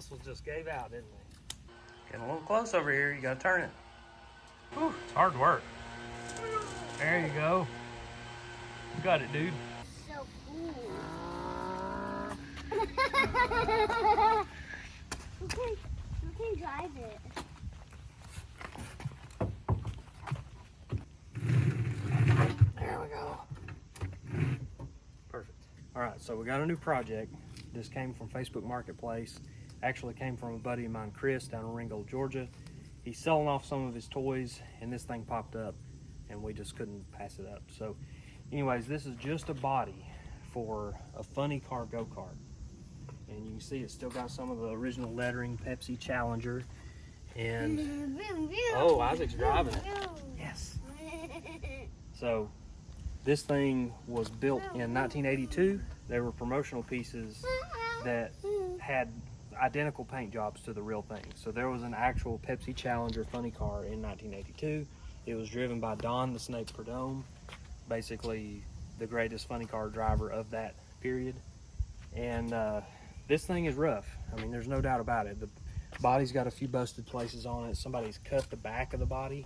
muscles just gave out, didn't they? Getting a little close over here. You gotta turn it. Whew, it's hard work. There you go. You got it, dude. So cool. Who can drive it? There we go. Perfect. All right, so we got a new project. This came from Facebook Marketplace. Actually came from a buddy of mine, Chris, down in Ringgold, Georgia. He's selling off some of his toys, and this thing popped up, and we just couldn't pass it up. So anyways, this is just a body for a funny car go-kart. And you can see it's still got some of the original lettering, Pepsi Challenger. And, oh, Isaac's driving it. Yes. So this thing was built in 1982. They were promotional pieces that had identical paint jobs to the real thing. So there was an actual Pepsi Challenger funny car in 1982. It was driven by Don the Snake Prudhomme, basically the greatest funny car driver of that period. And this thing is rough. I mean, there's no doubt about it. The body's got a few busted places on it. Somebody's cut the back of the body,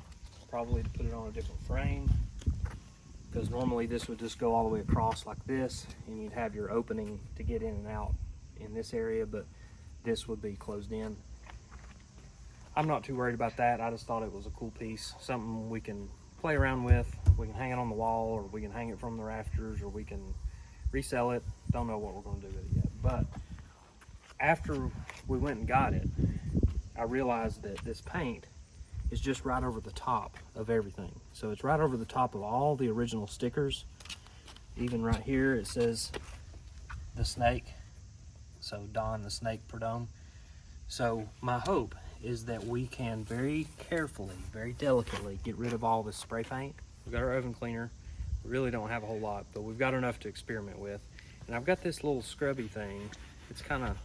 probably to put it on a different frame, because normally this would just go all the way across like this, and you'd have your opening to get in and out in this area, but this would be closed in. I'm not too worried about that. I just thought it was a cool piece, something we can play around with. We can hang it on the wall, or we can hang it from the rafters, or we can resell it. Don't know what we're going to do with it yet. But after we went and got it, I realized that this paint is just right over the top of everything. So it's right over the top of all the original stickers. Even right here it says the snake. So Don the Snake Prudhomme. So my hope is that we can very carefully, very delicately get rid of all this spray paint. We've got our oven cleaner. We really don't have a whole lot, but we've got enough to experiment with. And I've got this little scrubby thing. It's kind of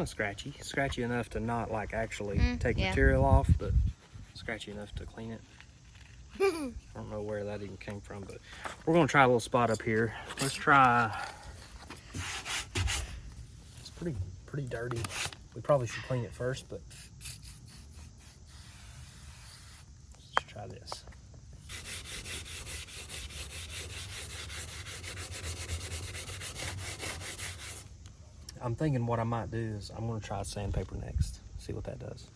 scratchy. Scratchy enough to not like actually take material off, but scratchy enough to clean it. I don't know where that even came from, but we're gonna try a little spot up here. Let's try. It's pretty dirty. We probably should clean it first, but let's try this. I'm thinking what I might do is I'm going to try sandpaper next, see what that does.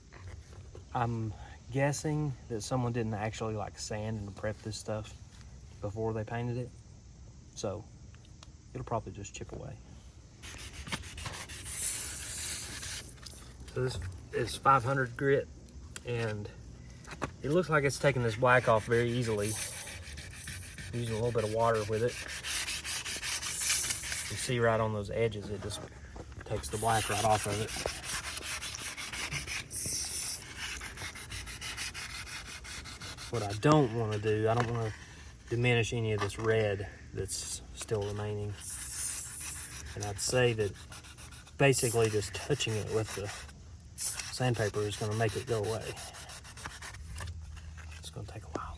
I'm guessing that someone didn't actually like sand and prep this stuff before they painted it, so it'll probably just chip away. So this is 500 grit, and it looks like it's taking this black off very easily. Using a little bit of water with it. You see right on those edges, it just takes the black right off of it. What I don't want to do, I don't want to diminish any of this red that's still remaining. And I'd say that basically just touching it with the sandpaper is going to make it go away. It's going to take a while.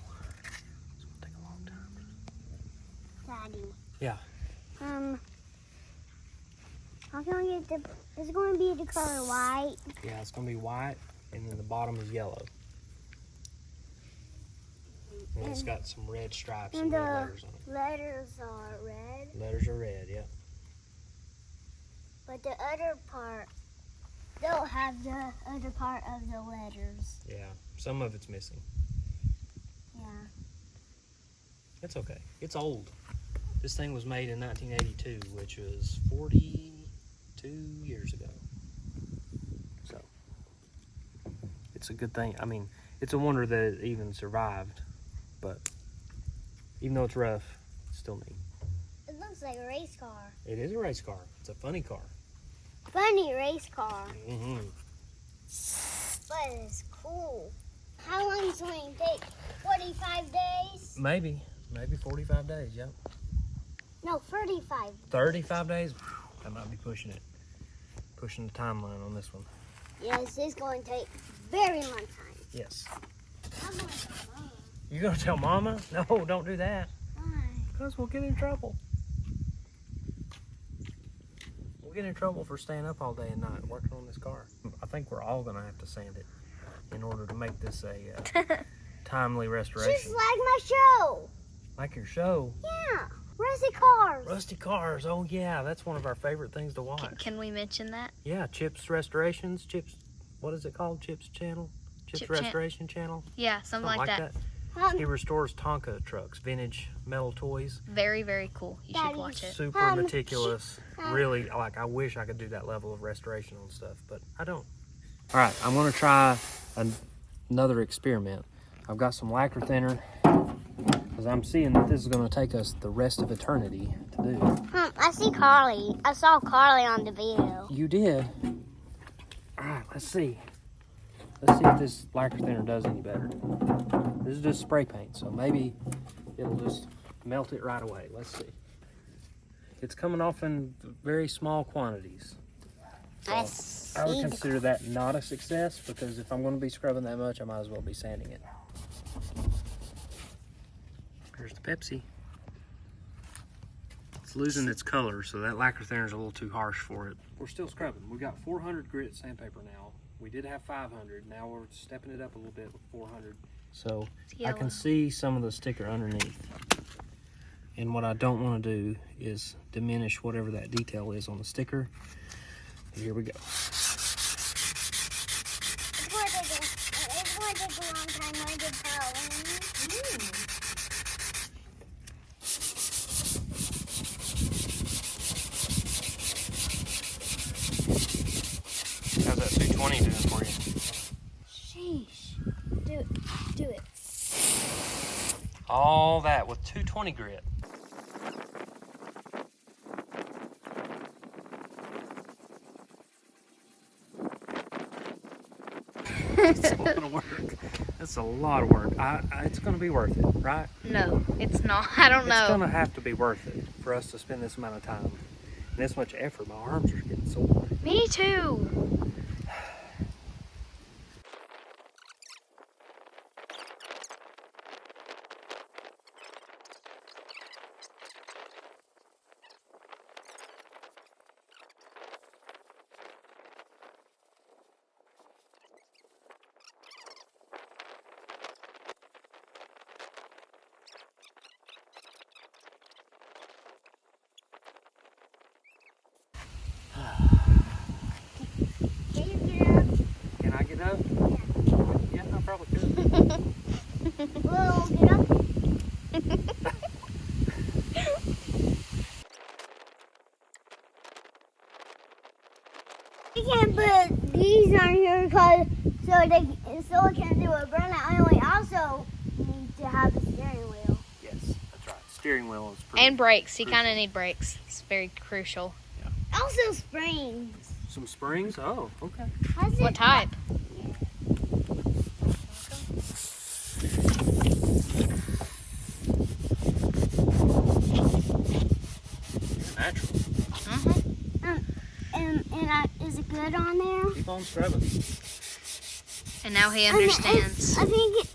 It's going to take a long time. Daddy. Yeah. How can we get is it going to be the color white? Yeah, it's going to be white, and then the bottom is yellow. And it's got some red stripes and red letters on it. Letters are red. Letters are red, yeah. But the other part don't have the other part of the letters. Yeah, some of it's missing. Yeah. It's okay. It's old. This thing was made in 1982, which was 42 years ago. So, it's a good thing. I mean, it's a wonder that it even survived. But even though it's rough, it's still neat. It looks like a race car. It is a race car. It's a funny car. Funny race car. Mm-hmm. But it's cool. How long is it going to take? 45 days? Maybe 45 days, yep. No, 35. 35 days? I might be pushing it. Pushing the timeline on this one. Yes, it's going to take very long time. Yes. I'm going to tell Mama. You're going to tell Mama? No, don't do that. Why? Because we'll get in trouble. We get in trouble for staying up all day and night working on this car. I think we're all gonna have to sand it in order to make this a timely restoration. Just like my show. Like your show. Yeah. Rusty cars. Rusty cars. Oh yeah, that's one of our favorite things to watch. Can we mention that? Yeah, Chip's Restorations. Chip's, what is it called? Chip's channel? Chip's Restoration Channel? Yeah, something like that. He restores Tonka trucks, vintage metal toys. Very, very cool. You should watch it. Super meticulous. Really, like, I wish I could do that level of restoration on stuff, but I don't. All right, I'm gonna try another experiment. I've got some lacquer thinner, because I'm seeing that this is gonna take us the rest of eternity to do. I see Carly. I saw Carly on the video. You did? All right, let's see. Let's see if this lacquer thinner does any better. This is just spray paint, so maybe it'll just melt it right away. Let's see. It's coming off in very small quantities. So I would consider that not a success, because if I'm going to be scrubbing that much, I might as well be sanding it. Here's the Pepsi. It's losing its color, so that lacquer thinner is a little too harsh for it. We're still scrubbing. We've got 400 grit sandpaper now. We did have 500. Now we're stepping it up a little bit with 400. So I can see some of the sticker underneath. And what I don't want to do is diminish whatever that detail is on the sticker. Here we go. It's going to take a long time. I did tell. How's that 220 doing for you? Sheesh. Do it. All that with 220 grit. It's a lot of work. That's a lot of work. It's going to be worth it, right? No, it's not. I don't know. It's going to have to be worth it for us to spend this amount of time and this much effort. My arms are getting sore. Me too. Can I get up? Yeah, I probably could. Well, get up. We can't put these on here because so it can do a burnout. And we also need to have a steering wheel. Yes, that's right. Steering wheel is pretty. And brakes. You kind of need brakes. It's very crucial. Also springs. Some springs? Oh, okay. What type? Natural. Is it good on there? Keep on scrubbing. And now he understands. I think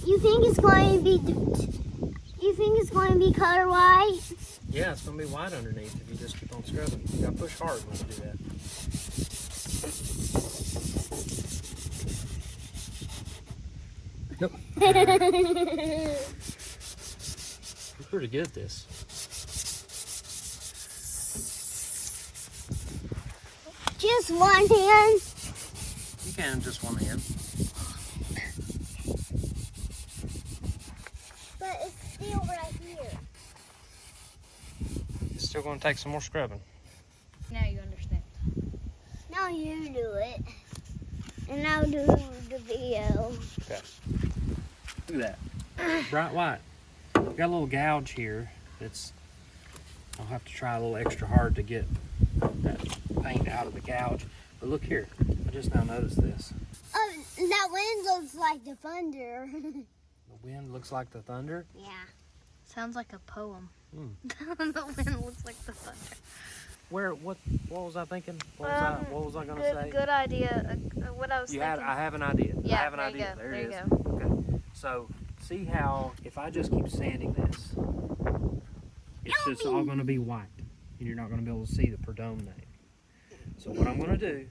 you think it's going to be. You think it's going to be color white? Yeah, it's going to be white underneath if you just keep on scrubbing. You got to push hard when you do that. Nope. You're pretty good at this. Just one hand. You can just one hand. But it's still right here. It's still going to take some more scrubbing. Now you understand. Now you do it. And I'll do the video. Okay. Look at that. Bright white. Got a little gouge here. I'll have to try a little extra hard to get that paint out of the gouge. But look here. I just now noticed this. Oh, that wind looks like the thunder. The wind looks like the thunder. Yeah. Sounds like a poem. Hmm. The wind looks like the thunder. What was I thinking? What was I gonna say? Good idea. What I was thinking. I have an idea. Yeah, I have an there you idea. go, There there it you is. Okay. So see how if I just keep sanding this, it's just all gonna be white, and you're not gonna be able to see the Prudhomme name. So what I'm going to do,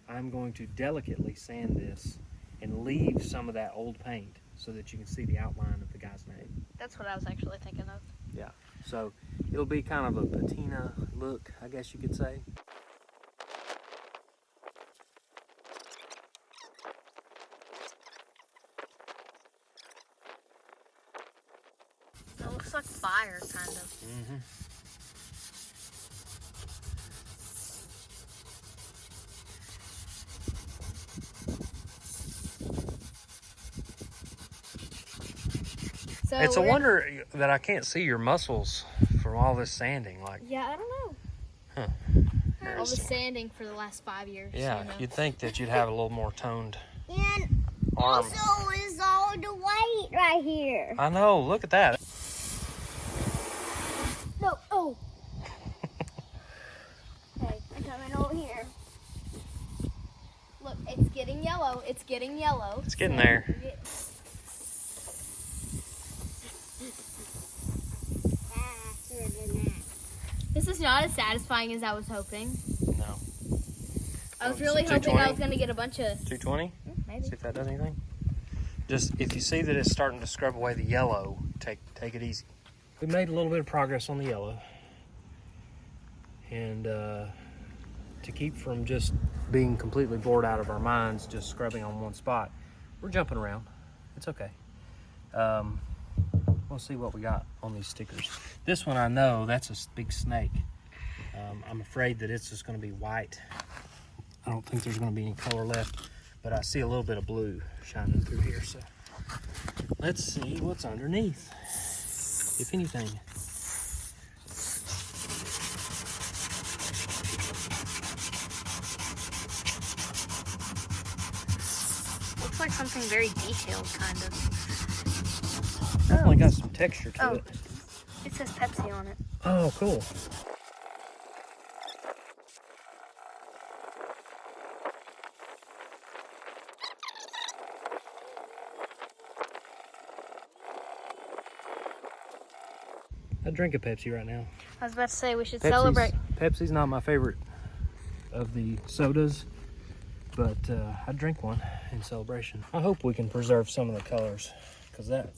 I'm going to delicately sand this and leave some of that old paint so that you can see the outline of the guy's name. That's what I was actually thinking of. Yeah, so it'll be kind of a patina look, I guess you could say. It looks like fire, kind of. Mm-hmm. So It's a wonder that I can't see your muscles from all this sanding. Like, Yeah, I don't know. huh? All the Interesting. sanding for the last 5 years. Yeah, you know. you'd think that you'd have a little more toned And arm. also is all the white right here. I know. Look at that. No, oh. Okay, I'm coming over here. Look, it's getting yellow. It's getting yellow. It's getting there. Faster than that. This is not as satisfying as I was hoping. No. I was So really hoping 220? I was going to get a bunch of... 220. Maybe. See if that does anything. Just if you see that it's starting to scrub away the yellow, take it easy. We made a little bit of progress on the yellow, and to keep from just being completely bored out of our minds, just scrubbing on one spot, we're jumping around. It's okay. We'll see what we got on these stickers. This one I know that's a big snake. I'm afraid that it's just going to be white. I don't think there's going to be any color left, but I see a little bit of blue shining through here. So let's see what's underneath, if anything. Looks like something very detailed, kind of. Definitely got some texture to Oh. it. It says Pepsi on it. Oh, cool. I'd drink a Pepsi right now. I was about to say we should celebrate. Pepsi's not my favorite of the sodas, but I'd drink one in celebration. I hope we can preserve some of the colors, because that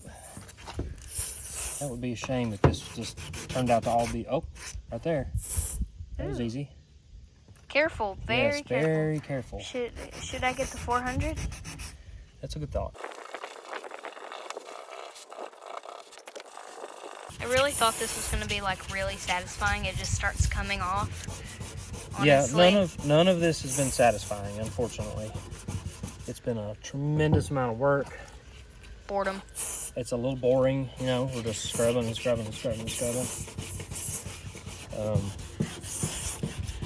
would be a shame if this just turned out to all be, oh, right there. That was Ooh. easy. Careful, very Yes, careful. very careful. Should I get the 400? That's a good thought. I really thought this was going to be like really satisfying. It just starts coming off. Yeah, Honestly. none of this has been satisfying, unfortunately. It's been a tremendous amount of work. Boredom. It's a little boring, you know. We're just scrubbing and scrubbing and scrubbing and scrubbing.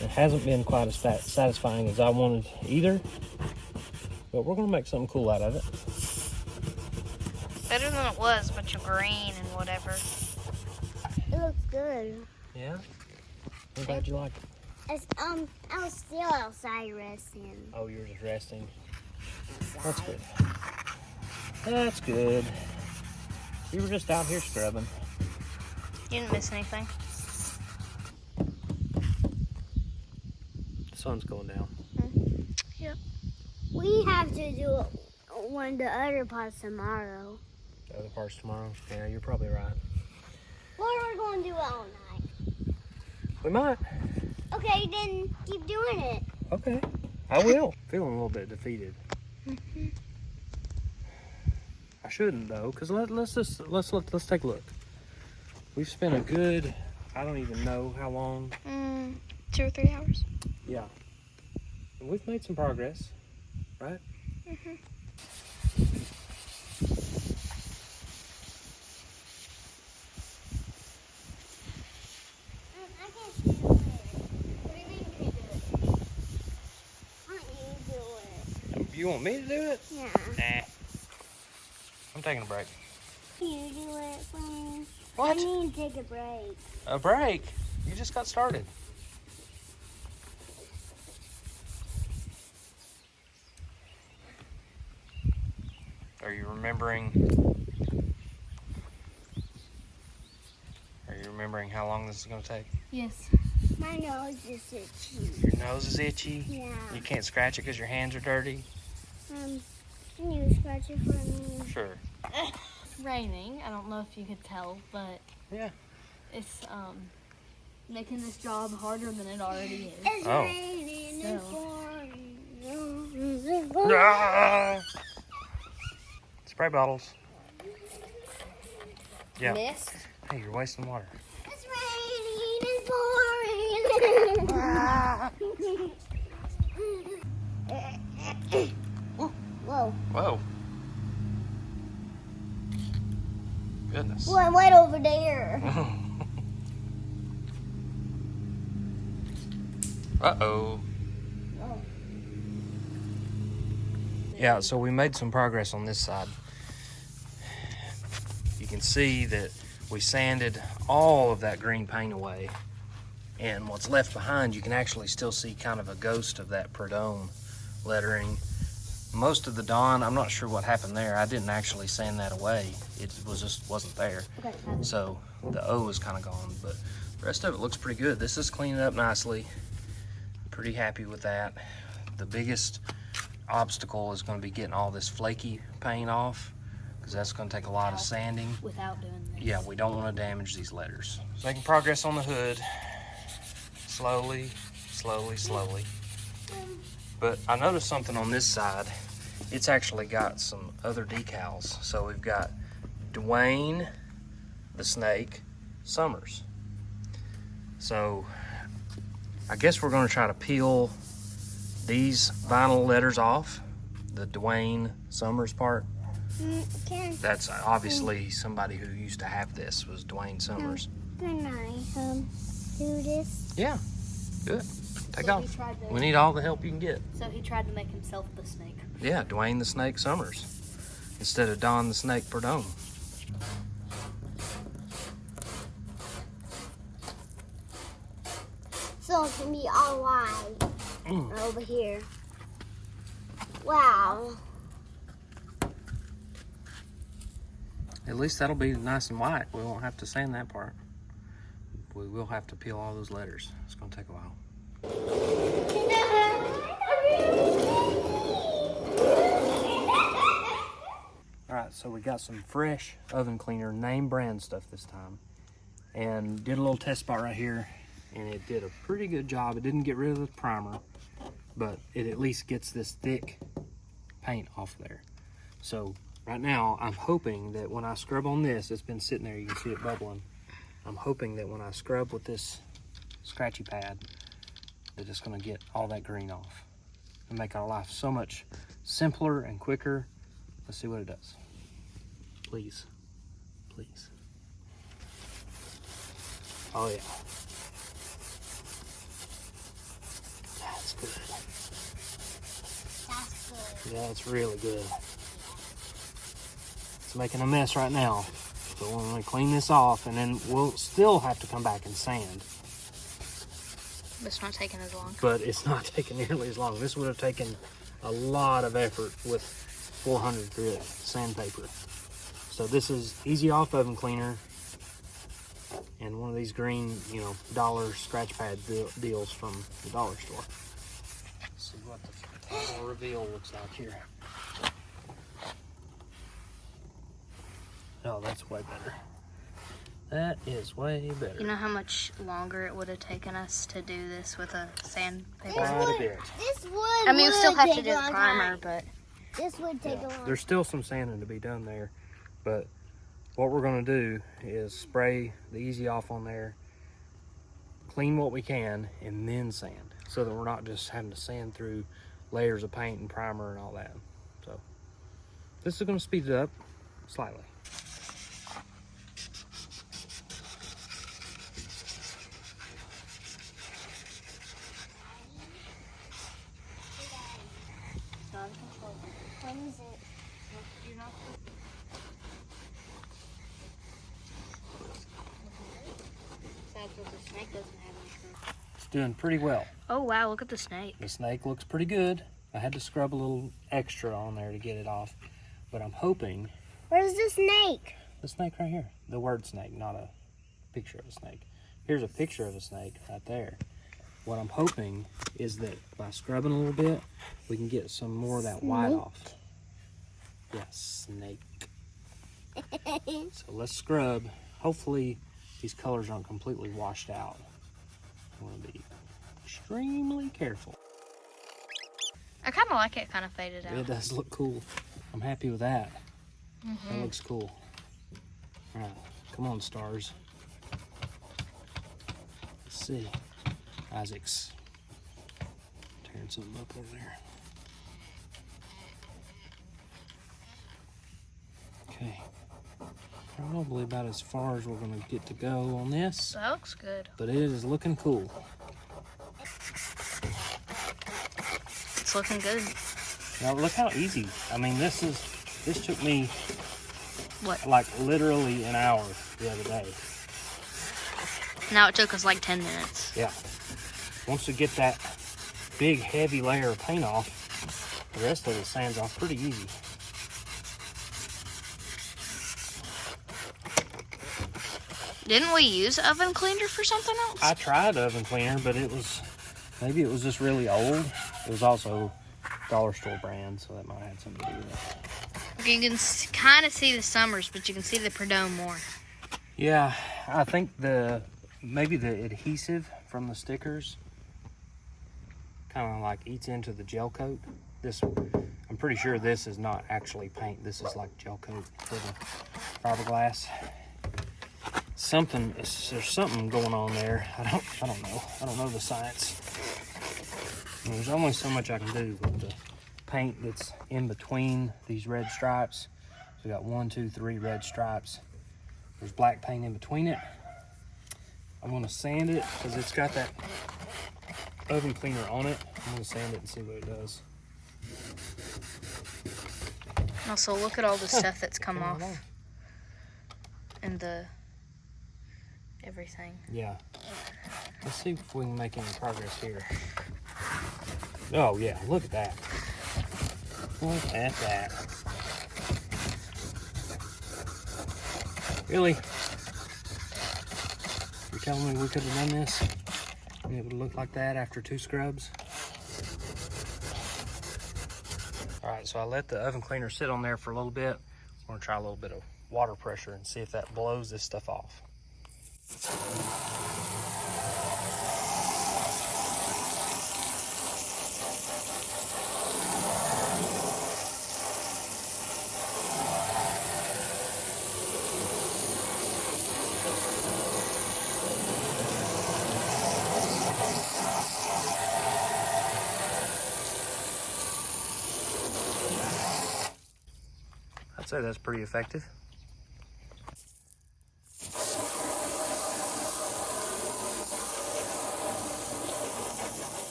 It hasn't been quite as satisfying as I wanted either, but we're gonna make something cool out of it. Better than it was, a bunch of green and whatever. It looks good. Yeah, I'm glad you like it. I was still outside resting. Oh, you're just resting. That's good. That's good. You were just out here scrubbing. You didn't miss anything. The sun's going down. We have to do one of the other parts tomorrow. The other parts tomorrow. Yeah, you're probably right. Or we're going to do it all night. We might. Okay, then keep doing it. Okay, I will. Feeling a little bit defeated. I shouldn't though, cause let's take a look. We've spent a good, I don't even know how long. 2 or 3 hours. Yeah, and we've made some progress, right? I can't do it. What do you mean you can't do it? Why don't you do it? You want me to do it? Yeah. Nah. I'm taking a break. You do it, please. What? I need to take a break. A break? You just got started. Are you remembering? Are you remembering how long this is going to take? Yes. My nose is itchy. Your nose is itchy? Yeah. You can't scratch it because your hands are dirty? Can you scratch it for me? Sure. It's raining. I don't know if you could tell, but Yeah. it's making this job harder than it already is. It's Oh. raining and So. pouring. Ah! Spray bottles. Yeah. Mist. Hey, you're wasting water. It's raining and pouring. Whoa. Whoa. Goodness. Well, I'm right over there. Uh-oh. Whoa. Yeah, so we made some progress on this side. You can see that we sanded all of that green paint away. And what's left behind, you can actually still see kind of a ghost of that Prudhomme lettering. Most of the Dawn, I'm not sure what happened there. I didn't actually sand that away. It was just wasn't there. Okay. So the O is kind of gone, but the rest of it looks pretty good. This is cleaning up nicely. Pretty happy with that. The biggest obstacle is going to be getting all this flaky paint off, because that's going to take a lot of sanding. Without doing this. Yeah, we don't want to damage these letters. So making progress on the hood. Slowly, slowly, slowly. But I noticed something on this side. It's actually got some other decals. So we've got Dwayne, the snake, Summers. So I guess we're going to try to peel these vinyl letters off, the Dwayne Summers part. That's obviously somebody who used to have this, was Dwayne Summers. Can I do this? Yeah, good. Take So off. he tried to- We need all the help you can get. So he tried to make himself the snake. Yeah, Dwayne the Snake Summers instead of Don the Snake Prudhomme. So it can be all wide Mm. over here. Wow. At least that'll be nice and white. We won't have to sand that part. We will have to peel all those letters. It's going to take a while. All right, so we got some fresh oven cleaner, name brand stuff this time. And did a little test spot right here, and it did a pretty good job. It didn't get rid of the primer, but it at least gets this thick paint off there. So right now, I'm hoping that when I scrub on this, it's been sitting there, you can see it bubbling. I'm hoping that when I scrub with this scratchy pad, that it's gonna get all that green off and make our life so much simpler and quicker. Let's see what it does. Please, please. Oh yeah. That's good. That's good. Yeah, it's really good. It's making a mess right now. So we're gonna clean this off, and then we'll still have to come back and sand. It's not taking as long. But it's not taking nearly as long. This would have taken a lot of effort with 400 grit sandpaper. So this is Easy Off Oven Cleaner and one of these green, dollar scratch pad deals from the dollar store. Let's see what the final reveal looks like here. Oh, that's way better. That is way better. You know how much longer it would have taken us to do this with a sandpaper? Quite a bit. This would. I mean, we still have to take do a the long primer, time. but This would take a long. There's still some sanding to be done there, but what we're going to do is spray the Easy Off on there, clean what we can, and then sand, so that we're not just having to sand through layers of paint and primer and all that. So this is going to speed it up slightly. When is it? the snake doesn't have any curl. It's doing pretty well. Oh wow, look at the snake. The snake looks pretty good. I had to scrub a little extra on there to get it off, but I'm hoping Where's the snake? the snake right here, the word snake, not a picture of a snake. Here's a picture of a snake right there. what I'm hoping is that by scrubbing a little bit, we can get some more of that white off. Yeah, snake. So let's scrub. Hopefully these colors aren't completely washed out. I want to be extremely careful. I kind of like it kind of faded out. It does look cool. I'm happy with that. That looks cool. All right, come on, stars. Let's see. Isaac's tearing something up over there. Okay. Probably about as far as we're going to get to go on this. That looks good. But it is looking cool. It's looking good. Now look how easy. I mean, this took me What? like literally an hour the other day. Now it took us like 10 minutes. Yeah. Once we get that big heavy layer of paint off, the rest of it sands off pretty easy. Didn't we use oven cleaner for something else? I tried oven cleaner, but maybe it was just really old. It was also dollar store brand, so that might have something to do with it. Okay, you can kind of see the Summers, but you can see the Prudhomme more. Yeah, I think maybe the adhesive from the stickers kind of like eats into the gel coat. I'm pretty sure this is not actually paint. This is like gel coat for the fiberglass. There's something going on there. I don't know. I don't know the science. And there's only so much I can do with the paint that's in between these red stripes. So we got 1, 2, 3 red stripes. There's black paint in between it. I'm gonna sand it because it's got that oven cleaner on it. I'm gonna sand it and see what it does. Also, look at all the stuff that's come off. And the everything. Yeah. Let's see if we can make any progress here. Oh yeah, look at that. Look at that. Really? You're telling me we could have done this and it would look like that after 2 scrubs? All right, so I let the oven cleaner sit on there for a little bit. I'm gonna try a little bit of water pressure and see if that blows this stuff off. I'd say that's pretty effective.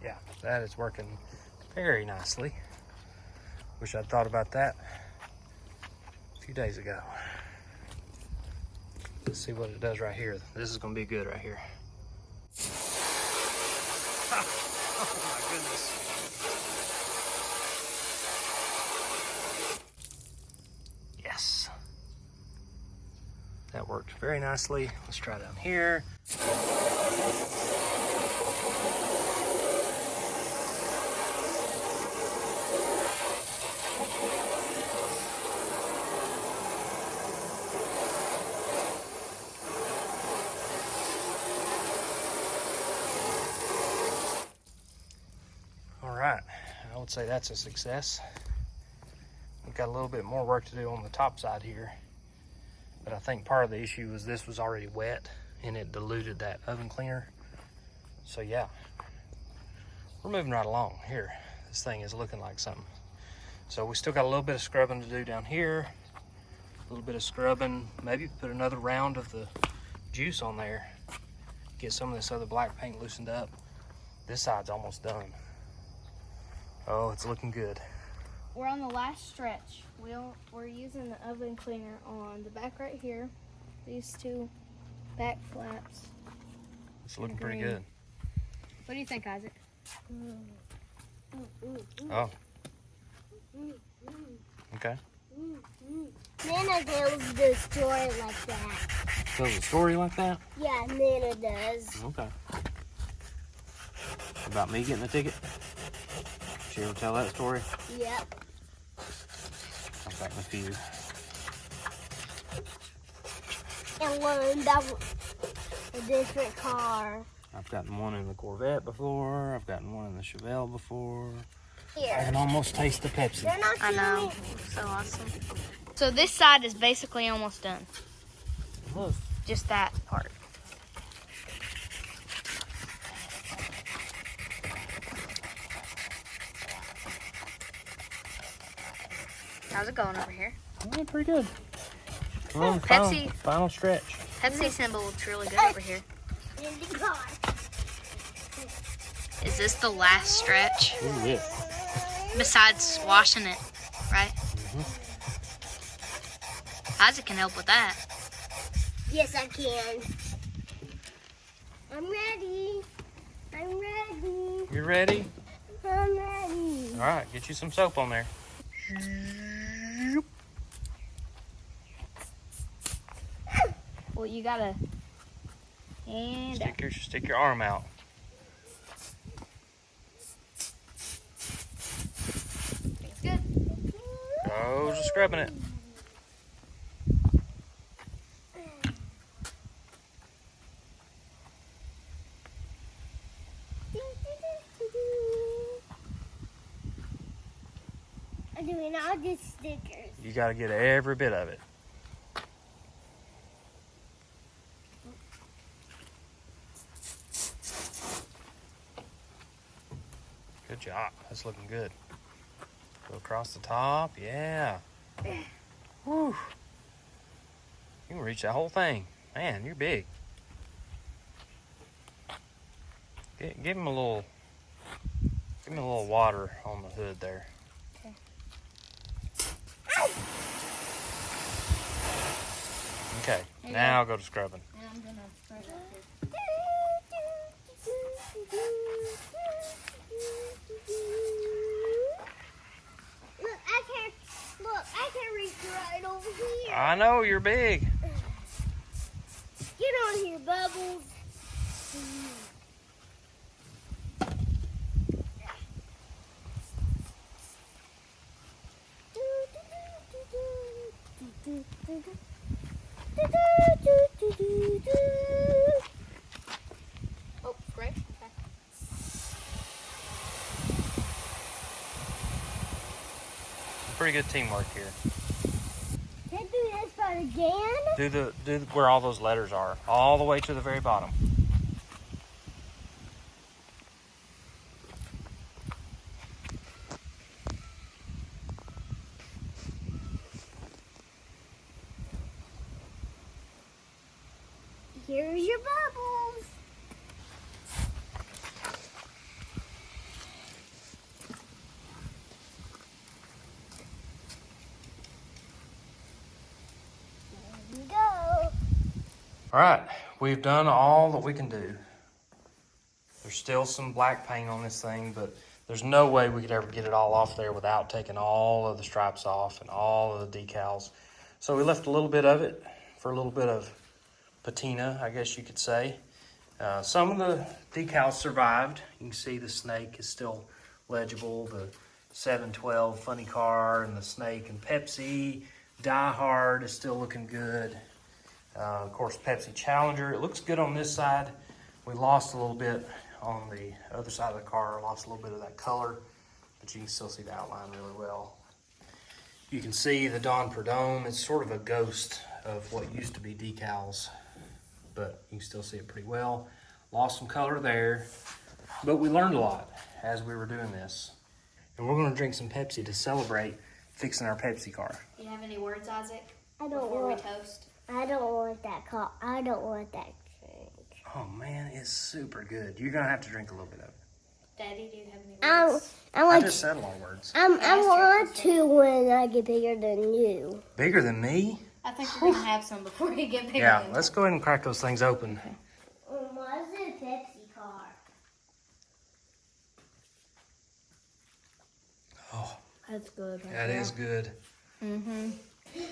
Yeah, that is working very nicely. Wish I'd thought about that a few days ago. Let's see what it does right here. This is gonna be good right here. Oh my goodness. Yes. That worked very nicely. Let's try down here. All right, I would say that's a success. We've got a little bit more work to do on the top side here, but I think part of the issue was this was already wet and it diluted that oven cleaner. So yeah, we're moving right along here. This thing is looking like something. So we still got a little bit of scrubbing to do down here, a little bit of scrubbing, maybe put another round of the juice on there, get some of this other black paint loosened up. This side's almost done. Oh, it's looking good. We're on the last stretch. We're using the oven cleaner on the back right here. These two back flaps. It's looking pretty Green. good. What do you think, Isaac? Oh. Okay. Nana tells the story like that. Tells a story like that? Yeah, Nana does. Okay. About me getting a ticket? Did she ever tell that story? Yep. I've gotten a few. And learned that a different car. I've gotten one in the Corvette before. I've gotten one in the Chevelle before. I Here. can almost taste the Pepsi. They're not I know. So awesome. So this side is basically almost done. Look. Just that part. How's it going over here? Oh, pretty good. We're on the Pepsi. final stretch. Pepsi symbol looks really good over here. in the car. Is this the last stretch? Ooh, yeah. Besides washing it, right? Isaac can help with that. Yes, I can. I'm ready. I'm ready. You ready? I'm ready. All right, get you some soap on there. Well, you gotta hand out. Stick your arm out. It's good. Go to scrubbing it. I'm doing all the stickers. You got to get every bit of it. Good job. That's looking good. Go across the top. Yeah. Whew. You can reach that whole thing. Man, you're big. Give him a little water on the hood there. Okay, now go to scrubbing. And I'm gonna spread it up here. I can reach right over here. I know, you're big. Get on here, Bubbles. Oh, great. Okay. Pretty good teamwork here. Can I do this part again? Do where all those letters are, all the way to the very bottom. Here's your bubbles. There you go. All right, we've done all that we can do. There's still some black paint on this thing, but there's no way we could ever get it all off there without taking all of the stripes off and all of the decals. So we left a little bit of it for a little bit of patina, I guess you could say. Some of the decals survived. You can see the snake is still legible. The 712 funny car and the snake and Pepsi. Die Hard is still looking good. Of course, Pepsi Challenger. It looks good on this side. We lost a little bit on the other side of the car. Lost a little bit of that color, but you can still see the outline really well. You can see the Don Prudhomme. It's sort of a ghost of what used to be decals, but you can still see it pretty well. Lost some color there, but we learned a lot as we were doing this. And we're going to drink some Pepsi to celebrate fixing our Pepsi car. Do you have any words, Isaac? I don't Before we want. toast? I don't want that I don't want that drink. Oh man, it's super good. You're going to have to drink a little bit of it. Daddy, do you have any words? I I want just said a lot of words. I want to when I get bigger than you. Bigger than me? I think we're gonna have some before you get bigger. Yeah, than let's go ahead and crack those things open. Why is it a Pepsi car? Oh, That's good. that is good. Mm-hmm.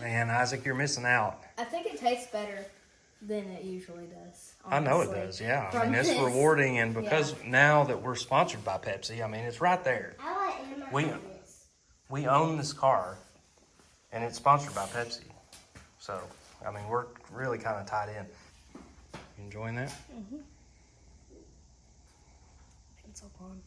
Man, Isaac, you're missing out. I think it tastes better than it usually does. I know it honestly. does, yeah. I From mean, it's this. rewarding, and because now that we're sponsored by Pepsi, I mean, it's right there. I like Emma We- on this. We own this car, and it's sponsored by Pepsi. So, I mean, we're really kind of tied in. You enjoying that? Pencil pond.